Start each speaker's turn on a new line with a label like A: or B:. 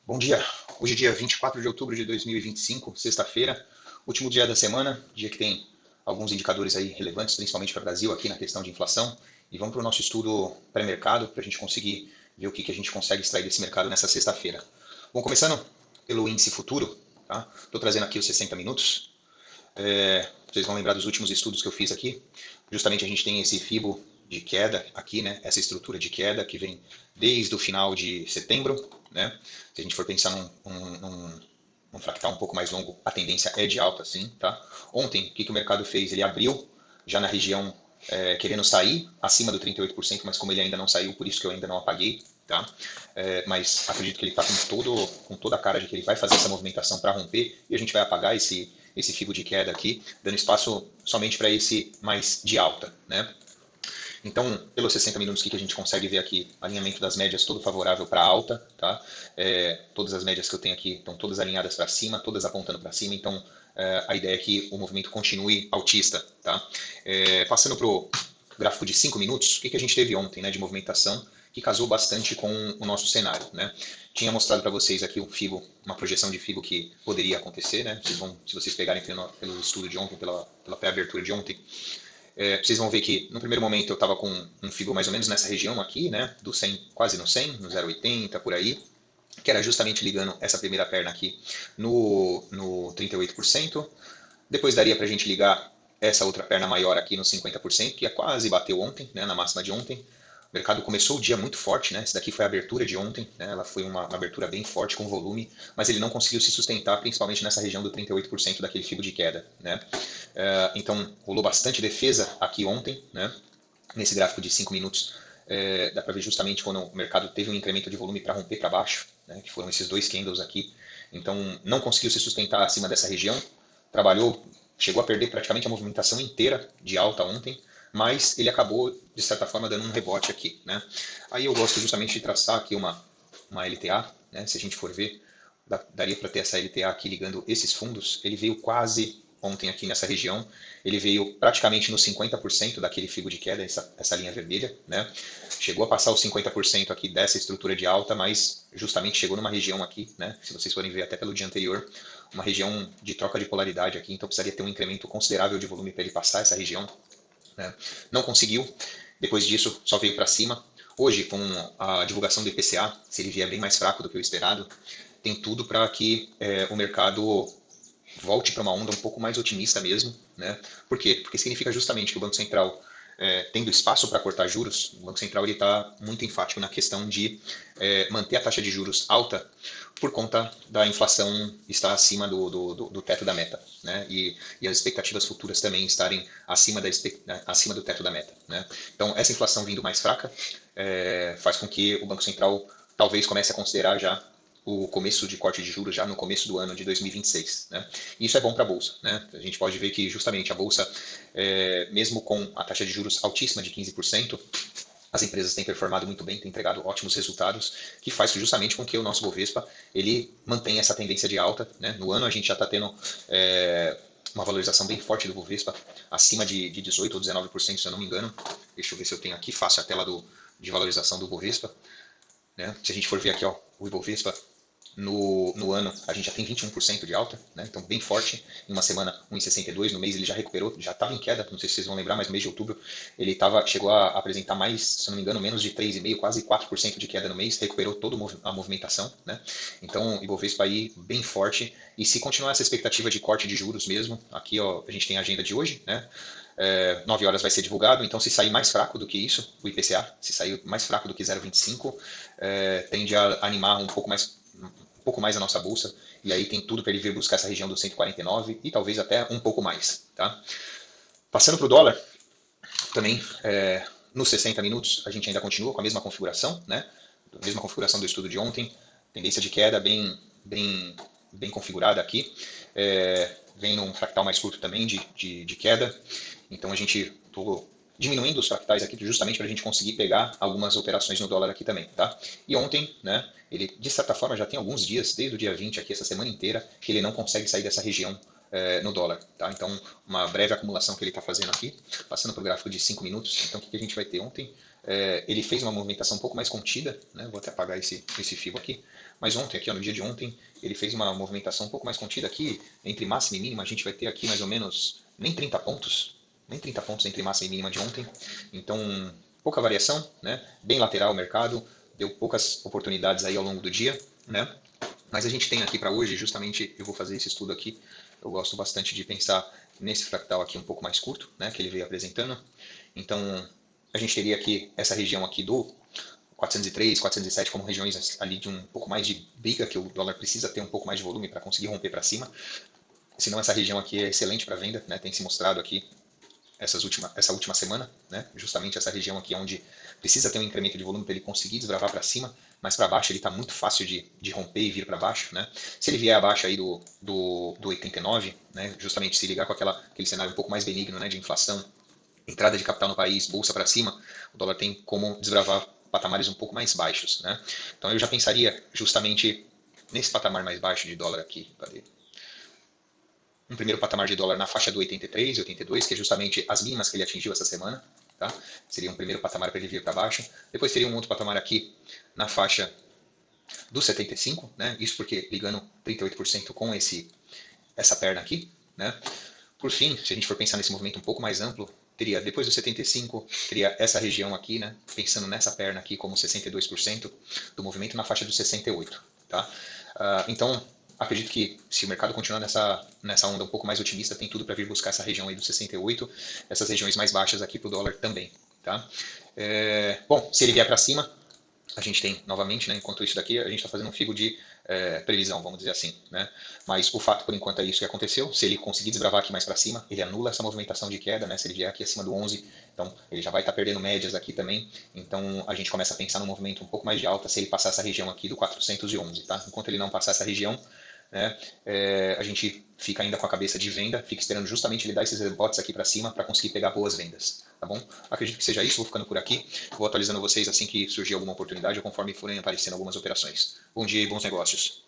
A: Bom dia, hoje é dia 24 de outubro de 2025, sexta-feira, último dia da semana, dia que tem alguns indicadores aí relevantes, principalmente para o Brasil, aqui na questão de inflação. E vamos para o nosso estudo pré-mercado, para a gente conseguir ver o que a gente consegue extrair desse mercado nessa sexta-feira. Bom, começando pelo índice futuro, tá? Estou trazendo aqui os 60 minutos. Vocês vão lembrar dos últimos estudos que eu fiz aqui. Justamente a gente tem esse fibo de queda aqui, né? Essa estrutura de queda que vem desde o final de setembro, né? Se a gente for pensar num fractal um pouco mais longo, a tendência é de alta, sim, tá? Ontem, o que o mercado fez? Ele abriu já na região querendo sair acima do 38%, mas como ele ainda não saiu, por isso que eu ainda não apaguei, tá? Mas acredito que ele está com toda a cara de que ele vai fazer essa movimentação para romper e a gente vai apagar esse fibo de queda aqui, dando espaço somente para esse mais de alta, né? Então, pelos 60 minutos, o que a gente consegue ver aqui? Alinhamento das médias todo favorável para alta, tá? Todas as médias que eu tenho aqui estão todas alinhadas para cima, todas apontando para cima, então a ideia é que o movimento continue altista, tá? Passando para o gráfico de 5 minutos, o que a gente teve ontem, né, de movimentação, que casou bastante com o nosso cenário, né? Tinha mostrado para vocês aqui um FIBO, uma projeção de FIBO que poderia acontecer, né? Se vocês pegarem pelo estudo de ontem, pela pré-abertura de ontem, vocês vão ver que no primeiro momento eu estava com um FIBO mais ou menos nessa região aqui, né? Do 100, quase no 100, no 0,80, por aí, que era justamente ligando essa primeira perna aqui no 38%. Depois daria para a gente ligar essa outra perna maior aqui no 50%, que é quase bateu ontem, né, na máxima de ontem. O mercado começou o dia muito forte, né? Essa daqui foi a abertura de ontem, né? Ela foi uma abertura bem forte com volume, mas ele não conseguiu se sustentar, principalmente nessa região do 38% daquele fibo de queda, né? Então rolou bastante defesa aqui ontem, né? Nesse gráfico de 5 minutos, dá para ver justamente quando o mercado teve um incremento de volume para romper para baixo, né? Que foram esses dois candles aqui. Então não conseguiu se sustentar acima dessa região, trabalhou, chegou a perder praticamente a movimentação inteira de alta ontem, mas ele acabou, de certa forma, dando um rebote aqui, né? Aí eu gosto justamente de traçar aqui uma LTA, né? Se a gente for ver, daria para ter essa LTA aqui ligando esses fundos. Ele veio quase ontem aqui nessa região, ele veio praticamente no 50% daquele fibo de queda, essa linha vermelha, né? Chegou a passar os 50% aqui dessa estrutura de alta, mas justamente chegou numa região aqui, né? Se vocês forem ver até pelo dia anterior, uma região de troca de polaridade aqui, então precisaria ter um incremento considerável de volume para ele passar essa região, né? Não conseguiu, depois disso só veio para cima. Hoje, com a divulgação do IPCA, se ele vier bem mais fraco do que o esperado, tem tudo para que o mercado volte para uma onda um pouco mais otimista mesmo, né? Por quê? Porque significa justamente que o Banco Central, tendo espaço para cortar juros, o Banco Central está muito enfático na questão de manter a taxa de juros alta por conta da inflação estar acima do teto da meta, né? E as expectativas futuras também estarem acima do teto da meta, né? Então, essa inflação vindo mais fraca faz com que o Banco Central talvez comece a considerar já o começo de corte de juros já no começo do ano de 2026, né? E isso é bom para a bolsa, né? A gente pode ver que justamente a bolsa, mesmo com a taxa de juros altíssima de 15%, as empresas têm performado muito bem, têm entregado ótimos resultados, que faz justamente com que o nosso Bovespa ele mantenha essa tendência de alta, né? No ano a gente já está tendo uma valorização bem forte do Bovespa, acima de 18 ou 19%, se eu não me engano. Deixa eu ver se eu tenho aqui, fácil a tela de valorização do Bovespa, né? Se a gente for ver aqui, ó, o Ibovespa no ano a gente já tem 21% de alta, né? Então bem forte. Em uma semana 1,62, no mês ele já recuperou, já estava em queda, não sei se vocês vão lembrar, mas no mês de outubro ele chegou a apresentar mais, se não me engano, menos de 3,5%, quase 4% de queda no mês, recuperou toda a movimentação, né? Então o Ibovespa aí bem forte, e se continuar essa expectativa de corte de juros mesmo, aqui ó, a gente tem a agenda de hoje, né? 9 horas vai ser divulgado, então se sair mais fraco do que isso, o IPCA, se sair mais fraco do que 0,25, tende a animar um pouco mais a nossa bolsa, e aí tem tudo para ele vir buscar essa região do 149 e talvez até um pouco mais, tá? Passando para o dólar, também nos 60 minutos a gente ainda continua com a mesma configuração, né? A mesma configuração do estudo de ontem, tendência de queda bem configurada aqui, vem num fractal mais curto também de queda, então a gente estou diminuindo os fractais aqui justamente para a gente conseguir pegar algumas operações no dólar aqui também, tá? E ontem, né, ele de certa forma já tem alguns dias, desde o dia 20 aqui, essa semana inteira, que ele não consegue sair dessa região no dólar, tá? Então, uma breve acumulação que ele está fazendo aqui, passando para o gráfico de 5 minutos, então o que a gente vai ter ontem? Ele fez uma movimentação um pouco mais contida, né? Vou até apagar esse FIBO aqui, Mas ontem, aqui ó, no dia de ontem, ele fez uma movimentação um pouco mais contida aqui, entre máxima e mínima, a gente vai ter aqui mais ou menos nem 30 pontos, nem 30 pontos entre máxima e mínima de ontem. Então, pouca variação, né? Bem lateral o mercado, deu poucas oportunidades aí ao longo do dia, né? Mas a gente tem aqui para hoje, justamente, eu vou fazer esse estudo aqui, eu gosto bastante de pensar nesse fractal aqui um pouco mais curto, né, que ele veio apresentando. Então, a gente teria aqui essa região aqui do 403, 407 como regiões ali de um pouco mais de briga, que o dólar precisa ter um pouco mais de volume para conseguir romper para cima. Senão essa região aqui é excelente para venda, né, tem se mostrado aqui essa última semana, né? Justamente essa região aqui onde precisa ter um incremento de volume para ele conseguir desbravar para cima, mas para baixo ele está muito fácil de romper e vir para baixo, né? Se ele vier abaixo aí do 89, né? Justamente se ligar com aquele cenário um pouco mais benigno, né? De inflação, entrada de capital no país, bolsa para cima, o dólar tem como desbravar patamares um pouco mais baixos, né? Então eu já pensaria justamente nesse patamar mais baixo de dólar aqui, cadê? Um primeiro patamar de dólar na faixa do 83 e 82, que é justamente as mínimas que ele atingiu essa semana. Tá? Seria um primeiro patamar para ele vir para baixo. Depois teria um outro patamar aqui na faixa do 75, né? Isso porque ligando 38% com essa perna aqui. Né? Por fim, se a gente for pensar nesse movimento um pouco mais amplo, teria depois do 75, teria essa região aqui, né? Pensando nessa perna aqui como 62% do movimento na faixa do 68. Tá? Então, acredito que se o mercado continuar nessa onda um pouco mais otimista, tem tudo para vir buscar essa região aí do 68, essas regiões mais baixas aqui para o dólar também. Tá? Bom, se ele vier para cima, a gente tem novamente, né, enquanto isso daqui, a gente está fazendo um figo de previsão, vamos dizer assim. Né? Mas o fato, por enquanto, é isso que aconteceu. Se ele conseguir desbravar aqui mais para cima, ele anula essa movimentação de queda. Né? Se ele vier aqui acima do 11, então ele já vai estar perdendo médias aqui também. Então a gente começa a pensar num movimento um pouco mais de alta se ele passar essa região aqui do 411. Tá? Enquanto ele não passar essa região, né, a gente fica ainda com a cabeça de venda, fica esperando justamente ele dar esses rebotes aqui para cima para conseguir pegar boas vendas, tá bom? Acredito que seja isso, vou ficando por aqui, vou atualizando vocês assim que surgir alguma oportunidade ou conforme forem aparecendo algumas operações. Bom dia e bons negócios.